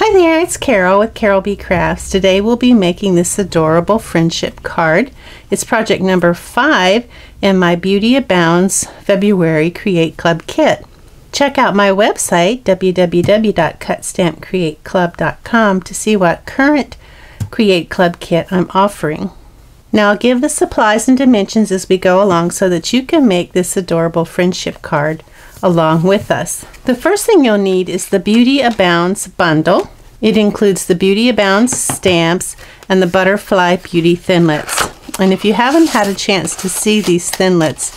Hi there, it's Carol with Carolbcrafts. Today we'll be making this adorable friendship card. It's project number 5 in my Beauty Abounds February Create Club kit. Check out my website www.cutstampcreateclub.com to see what current Create Club kit I'm offering. Now I'll give the supplies and dimensions as we go along so that you can make this adorable friendship card along with us. The first thing you'll need is the Beauty Abounds bundle. It includes the Beauty Abounds stamps and the Butterfly Beauty Thinlits. And if you haven't had a chance to see these thinlits,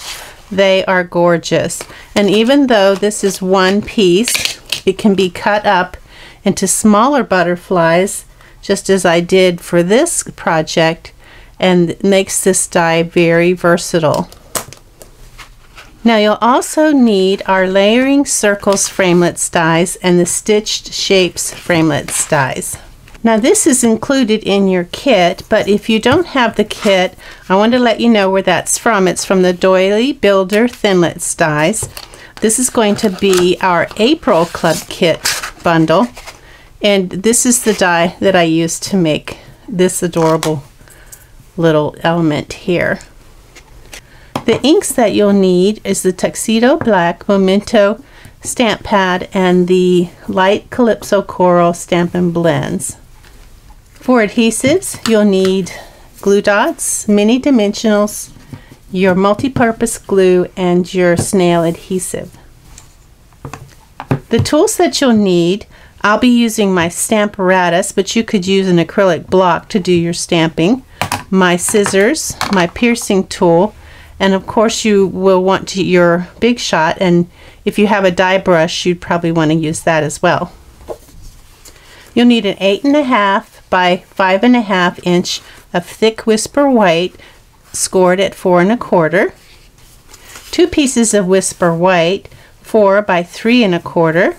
they are gorgeous. And even though this is one piece, it can be cut up into smaller butterflies, just as I did for this project, and it makes this die very versatile. Now you'll also need our Layering Circles framelits dies and the Stitched Shapes framelits dies. Now this is included in your kit, but if you don't have the kit, I want to let you know where that's from. It's from the Doily Builder Thinlits dies. This is going to be our April Club kit bundle, and this is the die that I used to make this adorable little element here. The inks that you'll need is the Tuxedo Black Memento stamp pad and the light Calypso Coral Stampin' blends. For adhesives, you'll need glue dots, mini dimensionals, your multi-purpose glue, and your snail adhesive. The tools that you'll need, I'll be using my Stamparatus, but you could use an acrylic block to do your stamping, my scissors, my piercing tool, and of course you will want your Big Shot, and if you have a die brush you'd probably want to use that as well. You'll need an 8.5 by 5.5 inch of thick Whisper White scored at 4 1/4, 2 pieces of Whisper White 4 by 3 1/4,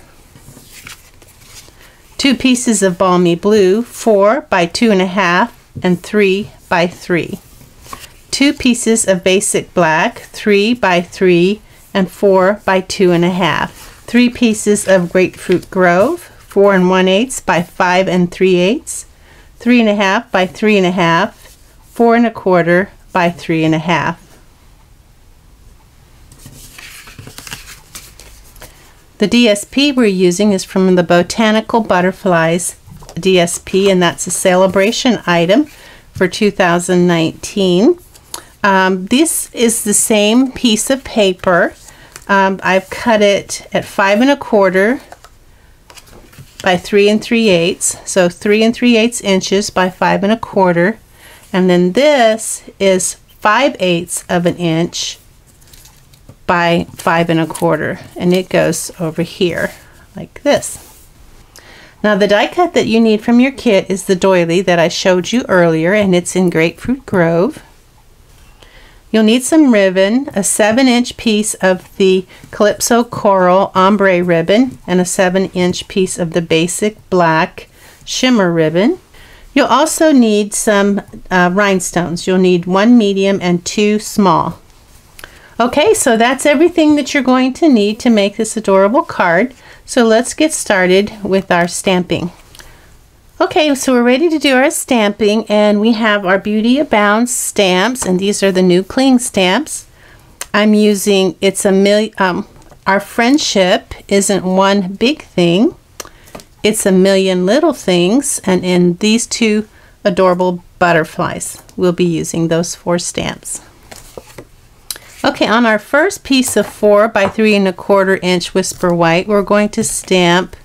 2 pieces of Balmy Blue 4 by 2 1/2 and 3 by 3. 2 pieces of Basic Black 3 by 3 and 4 by 2 1/2. 3 pieces of Grapefruit Grove 4 1/8 by 5 3/8. 3 1/2 by 3 1/2. 4 1/4 by 3 1/2. The DSP we're using is from the Botanical Butterflies DSP, and that's a celebration item for 2019. This is the same piece of paper. I've cut it at 5 1/4 by 3 3/8, so 3 3/8 inches by 5 1/4, and then this is 5/8 of an inch by 5 1/4, and it goes over here like this. Now the die cut that you need from your kit is the doily that I showed you earlier, and it's in Grapefruit Grove. You'll need some ribbon, a 7-inch piece of the Calypso Coral Ombre ribbon, and a 7-inch piece of the Basic Black Shimmer ribbon. You'll also need some rhinestones. You'll need 1 medium and 2 small. Okay, so that's everything that you're going to need to make this adorable card. So let's get started with our stamping. Okay, so we're ready to do our stamping, and we have our Beauty Abounds stamps, and these are the new cling stamps. I'm using, our friendship isn't one big thing, it's a million little things, and in these 2 adorable butterflies, we'll be using those 4 stamps. Okay, on our first piece of 4 by 3 1/4 inch Whisper White, we're going to stamp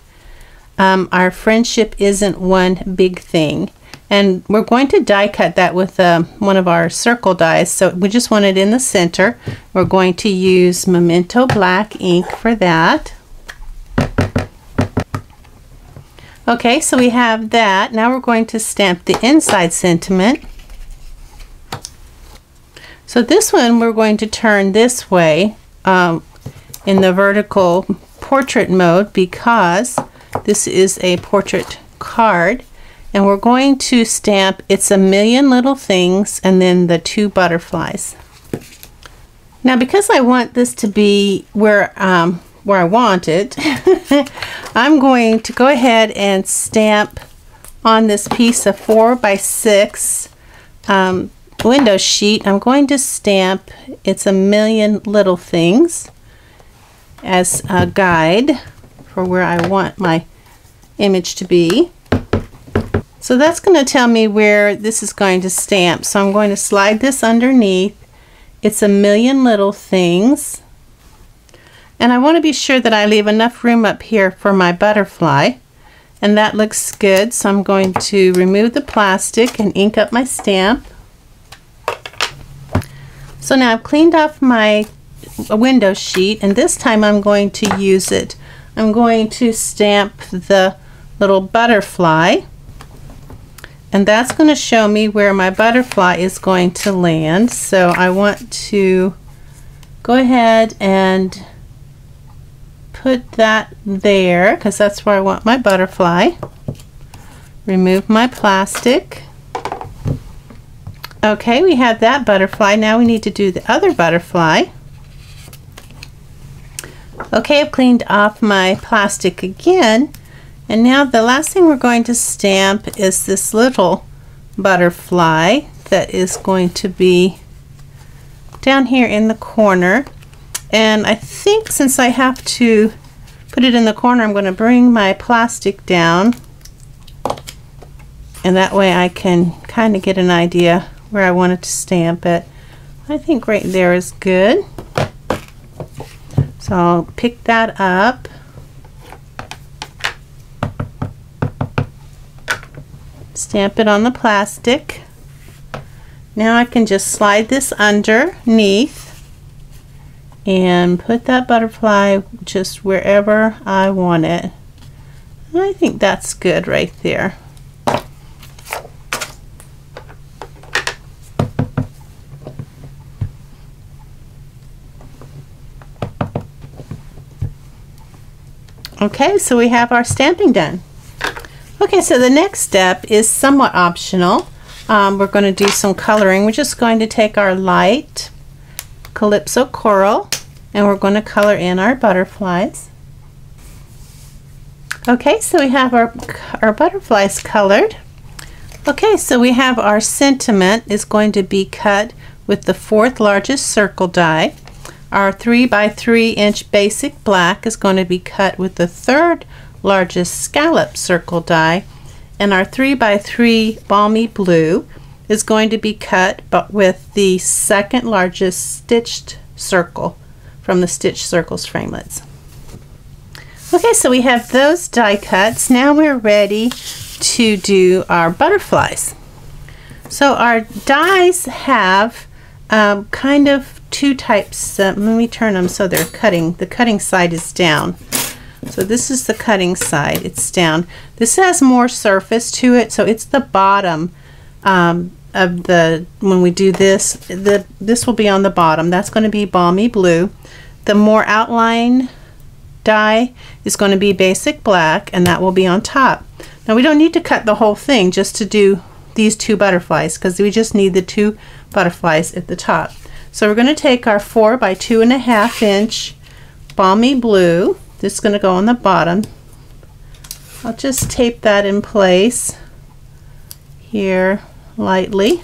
our friendship isn't one big thing, and we're going to die cut that with one of our circle dies, so we just want it in the center. We're going to use Memento Black ink for that. Okay, so we have that. Now we're going to stamp the inside sentiment. So this one we're going to turn this way in the vertical portrait mode, because this is a portrait card, and we're going to stamp It's a Million Little Things and then the 2 butterflies. Now because I want this to be where where I want it, I'm going to go ahead and stamp on this piece of 4x6 window sheet. I'm going to stamp "It's a Million Little Things" as a guide for where I want my image to be. So that's going to tell me where this is going to stamp. So I'm going to slide this underneath "It's a Million Little Things." And I want to be sure that I leave enough room up here for my butterfly. And that looks good. So I'm going to remove the plastic and ink up my stamp. So now I've cleaned off my window sheet, and this time I'm going to use it. I'm going to stamp the little butterfly. And that's going to show me where my butterfly is going to land. So I want to go ahead and put that there because that's where I want my butterfly. Remove my plastic. Okay, we have that butterfly. Now we need to do the other butterfly. Okay, I've cleaned off my plastic again. And now the last thing we're going to stamp is this little butterfly that is going to be down here in the corner. And I think since I have to put it in the corner, I'm going to bring my plastic down. And that way I can kind of get an idea where I want it to stamp it. I think right there is good. So I'll pick that up. Stamp it on the plastic. Now I can just slide this underneath and put that butterfly just wherever I want it. I think that's good right there. Okay, so we have our stamping done. Okay, so the next step is somewhat optional. We're going to do some coloring. We're just going to take our light Calypso Coral and we're going to color in our butterflies. Okay, so we have our butterflies colored. Okay, so we have our sentiment is going to be cut with the 4th largest circle die. Our 3x3 inch basic black is going to be cut with the 3rd largest scallop circle die, and our 3x3 balmy blue is going to be cut but with the 2nd largest stitched circle from the Stitch Circles framelits. Okay, so we have those die cuts. Now we're ready to do our butterflies. So our dies have kind of 2 types. Let me turn them so they're cutting. The cutting side is down. So this is the cutting side, it's down. This has more surface to it, so it's the bottom of the, when we do this, this will be on the bottom. That's going to be balmy blue. The more outline die is going to be basic black, and that will be on top. Now we don't need to cut the whole thing just to do these 2 butterflies because we just need the 2 butterflies at the top. So we're going to take our 4x2.5 inch balmy blue. This is going to go on the bottom. I'll just tape that in place here lightly.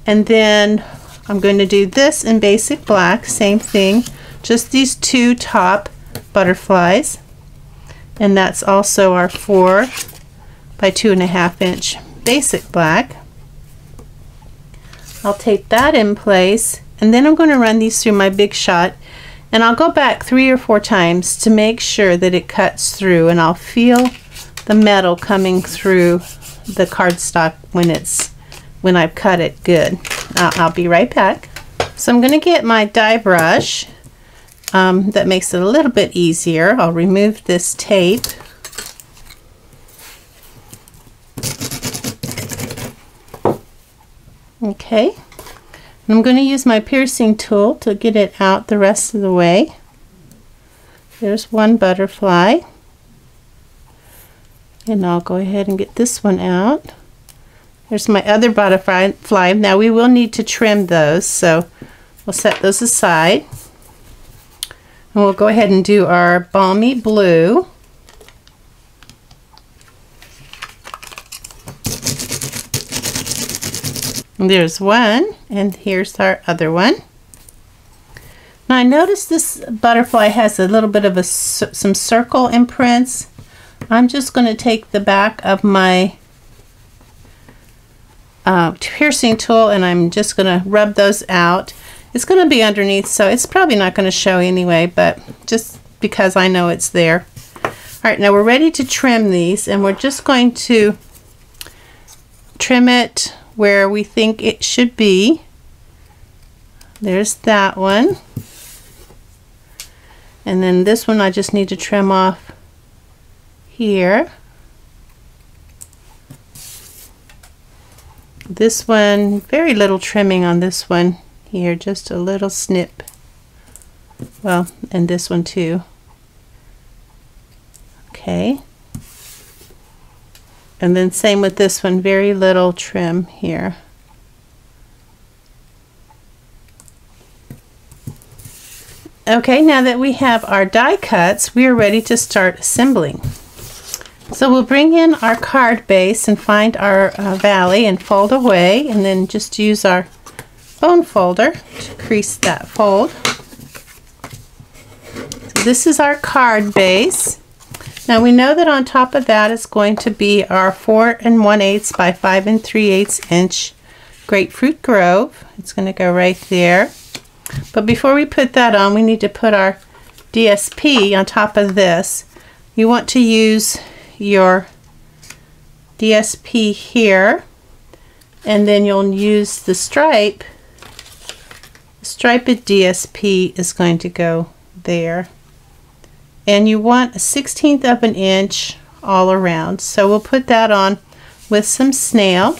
And then I'm going to do this in basic black, same thing, just these 2 top butterflies. And that's also our 4x2.5 inch basic black. I'll tape that in place, and then I'm going to run these through my Big Shot. And I'll go back 3 or 4 times to make sure that it cuts through, and I'll feel the metal coming through the cardstock when I've cut it good. I'll be right back. So I'm going to get my die brush. That makes it a little bit easier. I'll remove this tape. Okay. I'm going to use my piercing tool to get it out the rest of the way. There's one butterfly. And I'll go ahead and get this one out. There's my other butterfly. Now we will need to trim those, so we'll set those aside. And we'll go ahead and do our balmy blue. And there's one, and here's our other one. Now I noticed this butterfly has a little bit of some circle imprints. I'm just going to take the back of my piercing tool and I'm just going to rub those out. It's going to be underneath, so it's probably not going to show anyway, but just because I know it's there. Alright, now we're ready to trim these, and we're just going to trim it where we think it should be. There's that one. And then this one I just need to trim off here. This one, very little trimming on this one here, just a little snip. Well, and this one too. Okay. And then same with this one, very little trim here. Okay, now that we have our die cuts, we are ready to start assembling. So we'll bring in our card base and find our valley and fold away, and then just use our bone folder to crease that fold. So this is our card base. Now we know that on top of that is going to be our 4 1/8 by 5 3/8 inch Grapefruit Grove. It's going to go right there. But before we put that on, we need to put our DSP on top of this. You want to use your DSP here, and then you'll use the stripe. The striped DSP is going to go there. And you want a 1/16 of an inch all around. So we'll put that on with some snail.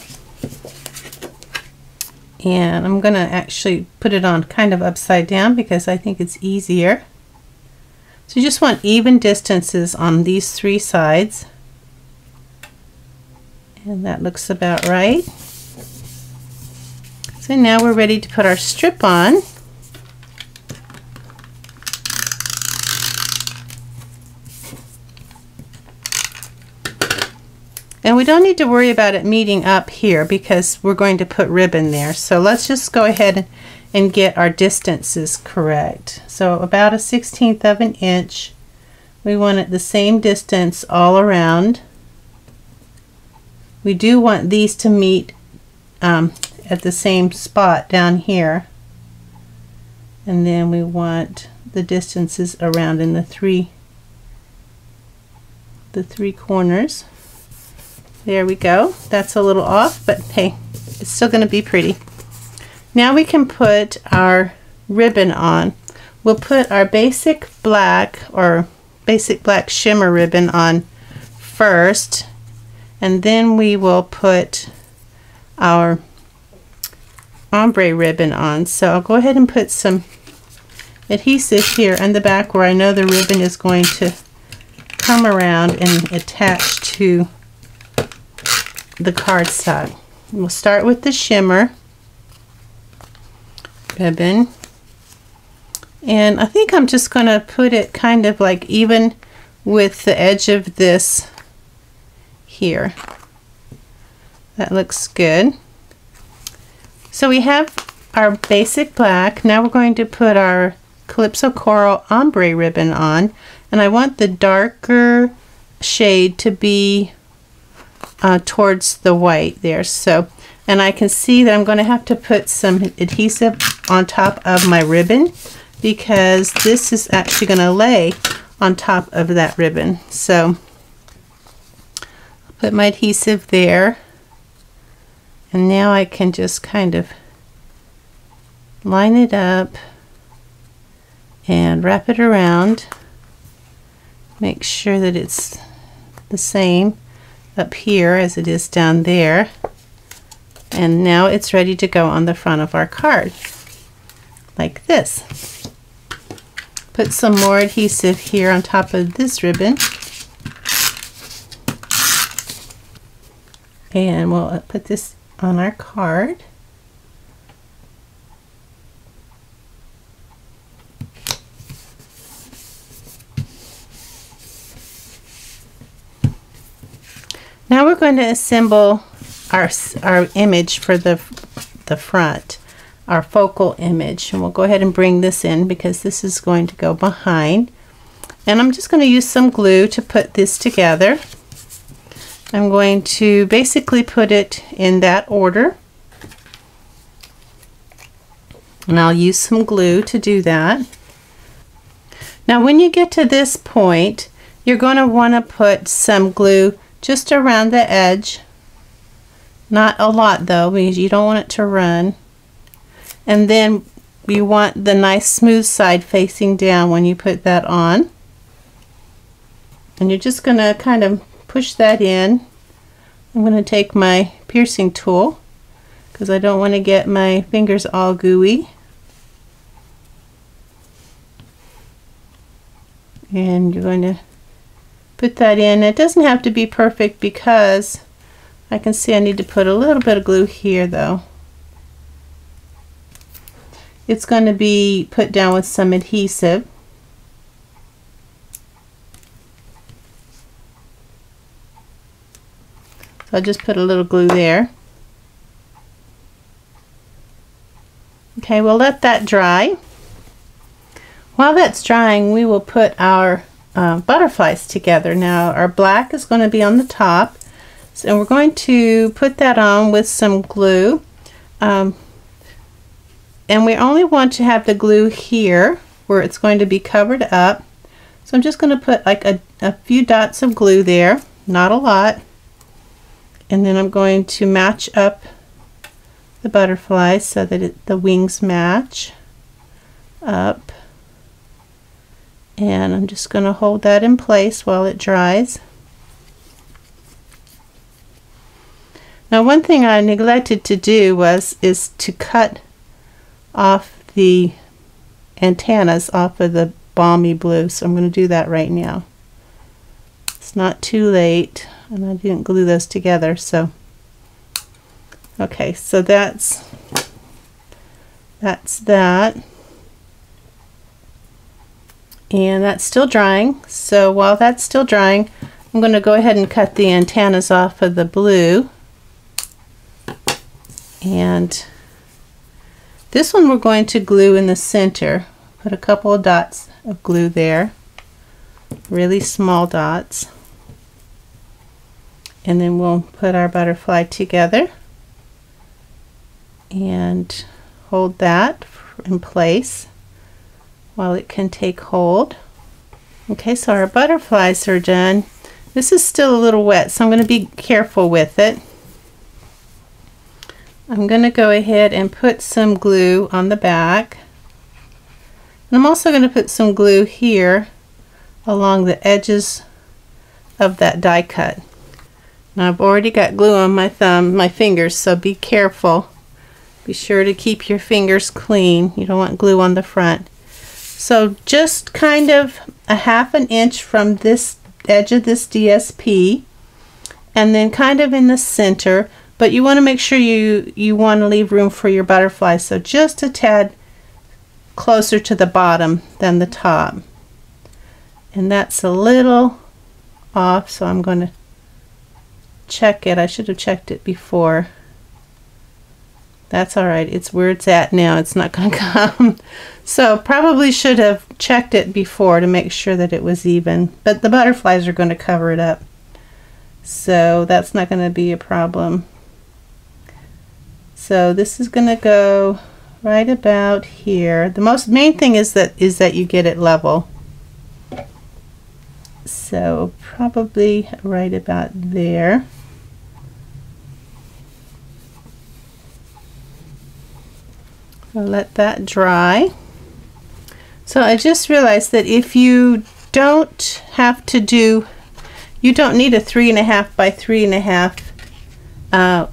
And I'm going to actually put it on kind of upside down because I think it's easier. So you just want even distances on these 3 sides. And that looks about right. So now we're ready to put our strip on. And we don't need to worry about it meeting up here because we're going to put ribbon there. So let's just go ahead and get our distances correct. So about a 1/16 of an inch. We want it the same distance all around. We do want these to meet at the same spot down here. And then we want the distances around in the three corners. There we go. That's a little off, but hey, it's still going to be pretty. Now we can put our ribbon on. We'll put our basic black or basic black shimmer ribbon on first, and then we will put our ombre ribbon on. So I'll go ahead and put some adhesive here in the back where I know the ribbon is going to come around and attach to the cardstock. We'll start with the shimmer ribbon, and I think I'm just going to put it kind of like even with the edge of this here. That looks good. So we have our basic black. Now we're going to put our Calypso Coral ombre ribbon on, and I want the darker shade to be towards the white there. So, and I can see that I'm going to have to put some adhesive on top of my ribbon because this is actually going to lay on top of that ribbon. So I'll put my adhesive there, and now I can just kind of line it up and wrap it around. Make sure that it's the same up here as it is down there, and now it's ready to go on the front of our card like this. Put some more adhesive here on top of this ribbon, and we'll put this on our card. we're going to assemble our image for the front, our focal image. And we'll go ahead and bring this in because this is going to go behind. And I'm just going to use some glue to put this together. I'm going to basically put it in that order. And I'll use some glue to do that. Now when you get to this point, you're going to want to put some glue just around the edge. Not a lot though, because you don't want it to run. And then you want the nice smooth side facing down when you put that on. And you're just going to kind of push that in. I'm going to take my piercing tool because I don't want to get my fingers all gooey. And you're going to put that in. It doesn't have to be perfect because I can see I need to put a little bit of glue here though. It's going to be put down with some adhesive. So I'll just put a little glue there. Okay, we'll let that dry. While that's drying, we will put our butterflies together. Now our black is going to be on the top, so we're going to put that on with some glue. And we only want to have the glue here where it's going to be covered up. So I'm just going to put like a few dots of glue there, not a lot. And then I'm going to match up the butterflies so that the wings match up. And I'm just going to hold that in place while it dries. Now one thing I neglected to do is to cut off the antennas off of the balmy blue, so I'm going to do that right now. It's not too late, and I didn't glue those together, so okay, so that's that. And that's still drying. So while that's still drying, I'm going to go ahead and cut the antennas off of the blue. And this one we're going to glue in the center. Put a couple of dots of glue there, really small dots. And then we'll put our butterfly together and hold that in place while it can take hold. Okay, so our butterflies are done. This is still a little wet, so I'm going to be careful with it. I'm going to go ahead and put some glue on the back. And I'm also going to put some glue here along the edges of that die cut. Now I've already got glue on my fingers, so be careful. Be sure to keep your fingers clean. You don't want glue on the front. So just kind of a ½ an inch from this edge of this DSP, and then kind of in the center, but you want to make sure you want to leave room for your butterfly, so just a tad closer to the bottom than the top. And that's a little off, so I'm going to check it. I should have checked it before. That's alright, it's where it's at now, it's not going to come. So probably should have checked it before to make sure that it was even, but the butterflies are going to cover it up, so that's not going to be a problem. So this is going to go right about here. The main thing is that you get it level. So probably right about there. I'll let that dry. So I just realized that if you don't have to do, you don't need a 3.5 by 3.5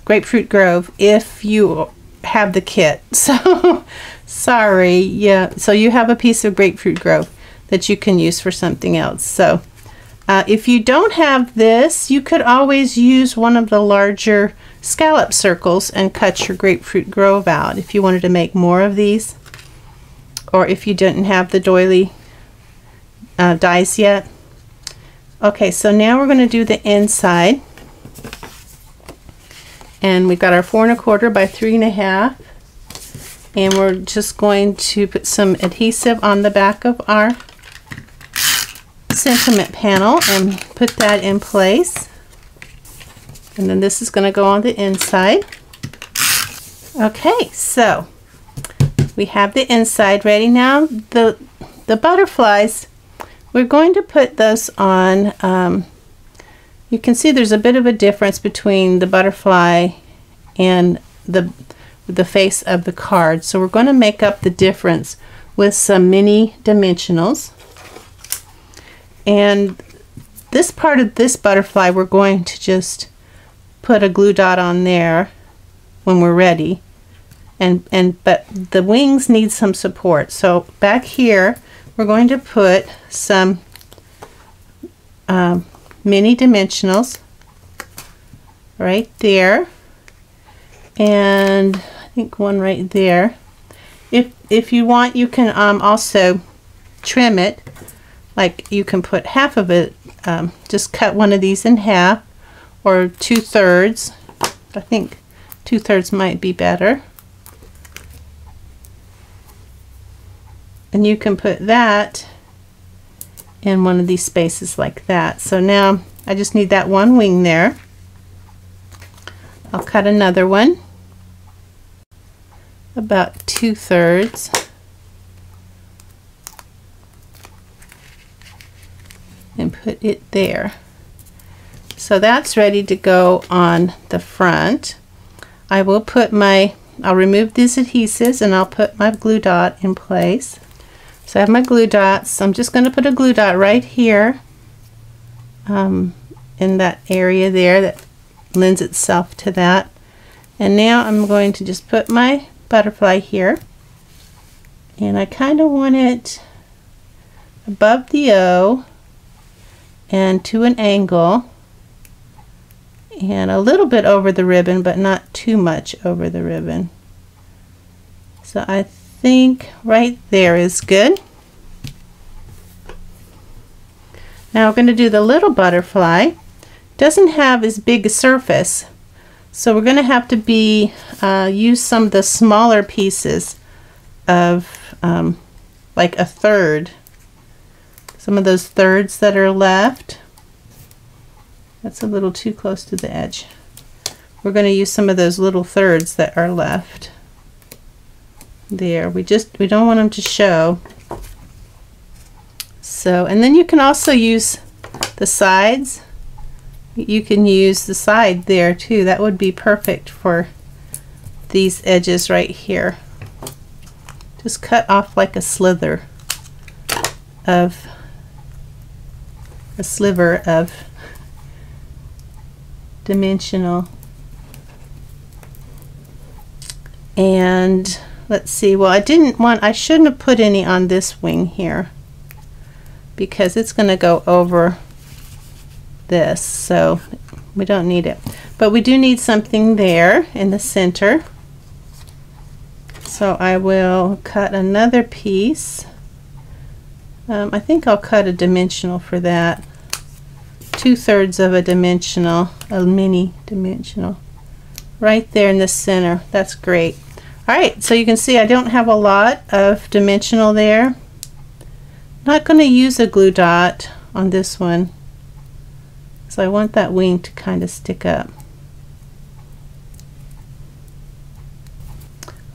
Grapefruit Grove if you have the kit. So sorry, yeah, so you have a piece of Grapefruit Grove that you can use for something else. So if you don't have this, you could always use one of the larger scallop circles and cut your Grapefruit Grove out if you wanted to make more of these, or if you didn't have the doily dies yet. Okay, so now we're going to do the inside. And we've got our 4 1/4 by 3 1/2. And we're just going to put some adhesive on the back of our sentiment panel and put that in place. And then this is going to go on the inside. Okay, so we have the inside ready. Now the butterflies, we're going to put those on. You can see there's a bit of a difference between the butterfly and the face of the card. So we're going to make up the difference with some mini dimensionals. And this part of this butterfly, we're going to just put a glue dot on there when we're ready. But the wings need some support. So back here, we're going to put some mini dimensionals right there, and I think one right there. If you want, you can also trim it. Like you can put half of it, just cut one of these in half, or 2/3. I think 2/3 might be better. And you can put that in one of these spaces like that. So now I just need that one wing there. I'll cut another one about 2/3. And put it there. So that's ready to go on the front. I will put I'll remove these adhesives and I'll put my glue dot in place. So I have my glue dots. I'm just going to put a glue dot right here in that area there that lends itself to that. And now I'm going to just put my butterfly here. And I kind of want it above the O and to an angle, and a little bit over the ribbon, but not too much over the ribbon. So I think right there is good. Now we're going to do the little butterfly. Doesn't have as big a surface, so we're going to have to use some of the smaller pieces of like a third. Some of those thirds that are left. That's a little too close to the edge. We're going to use some of those little thirds that are left. There, we don't want them to show. So, and then you can also use the sides. You can use the side there too. That would be perfect for these edges right here. Just cut off like a sliver of dimensional. And let's see, well, I shouldn't have put any on this wing here because it's going to go over this, so we don't need it. But we do need something there in the center. So I will cut another piece. I think I'll cut a dimensional for that. 2/3 of a dimensional, a mini dimensional. Right there in the center. That's great. Alright, so you can see I don't have a lot of dimensional there. Not going to use a glue dot on this one, so I want that wing to kind of stick up.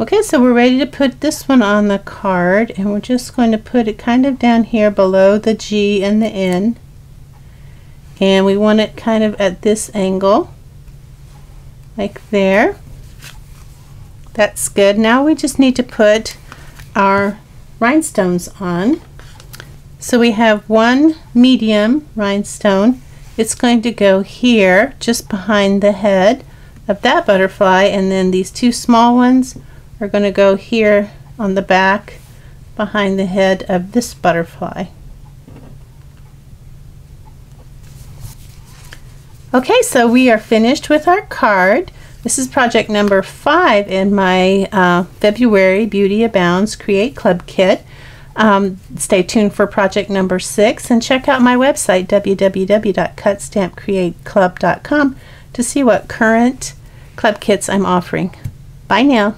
Okay, so we're ready to put this one on the card, and we're just going to put it kind of down here below the G and the N, and we want it kind of at this angle like there. That's good. Now we just need to put our rhinestones on. So we have one medium rhinestone. It's going to go here just behind the head of that butterfly, and then these two small ones are going to go here on the back behind the head of this butterfly. Okay, so we are finished with our card. This is project number 5 in my February Beauty Abounds Create Club Kit. Stay tuned for project number 6 and check out my website www.cutstampcreateclub.com to see what current club kits I'm offering. Bye now.